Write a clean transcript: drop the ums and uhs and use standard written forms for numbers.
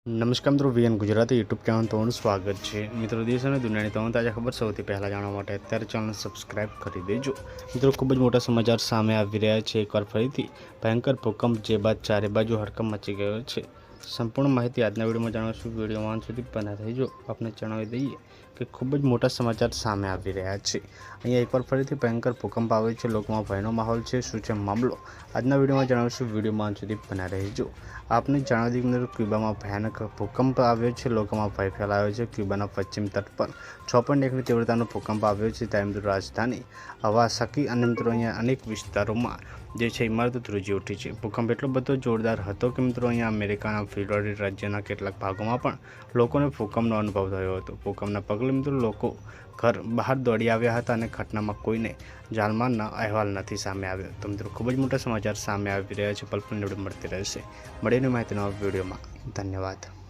નમસ્કાર મિત્રો, VN Gujarati YouTube channel તમારું સ્વાગત છે। મિત્રો, દેશ અને દુનિયાની તમામ તાજા ખબર સૌથી પહેલાં જાણવા માટે અત્યારે ચેનલ સબસ્ક્રાઇબ કરી દેજો। મિત્રો, ખૂબ જ મોટા સમાચાર સામે આવી રહ્યા છે। એકવાર ફરીથી ભયંકર ભૂકંપ જે બાદ ચારે બાજુ હડકંપ મચી ગયો છે। સંપૂર્ણ માહિતી આજના વિડીયોમાં જાણશું। વિડીયોમાં અંત સુધી બન્યા રહેજો। આપને જણાવી દઈએ કે ખૂબ જ મોટા સમાચાર સામે આવી રહ્યા છે। અહીંયા એકવાર ફરીથી ભયંકર ભૂકંપ આવ્યો છે। લોકોમાં ભયનો માહોલ છે। શું છે મામલો, આજના વિડીયોમાં જાણશું। વિડીયોમાં અંત સુધી બન્યા રહેજો। આપને જણાવી દઈએ મિત્રો, ક્યુબામાં ભયાનક ભૂકંપ આવ્યો છે। લોકોમાં ભય ફેલાયો છે। ક્યુબાના પશ્ચિમ તટ પર 6.1ની તીવ્રતાનો ભૂકંપ આવ્યો છે। ત્યારે મિત્રો રાજધાની હવાસાકી અને મિત્રો અહીંયા અનેક વિસ્તારોમાં જે છે ઇમારતો ધ્રુજી ઉઠી છે। ભૂકંપ એટલો બધો જોરદાર હતો કે મિત્રો અહીંયા અમેરિકાના ફ્લોરિડા રાજ્યના કેટલાક ભાગોમાં પણ લોકોને ભૂકંપનો અનુભવ થયો હતો। ભૂકંપના પગલે મિત્રો લોકો ઘર બહાર દોડી આવ્યા હતા અને ઘટનામાં કોઈને જાનમાલનો અહેવાલ નથી સામે આવ્યો। તો મિત્રો, ખૂબ જ મોટા સમાચાર સામે આવી રહ્યા છે। પલ પલ મળતી રહેશે। મળીને માહિતીના વિડીયોમાં। ધન્યવાદ।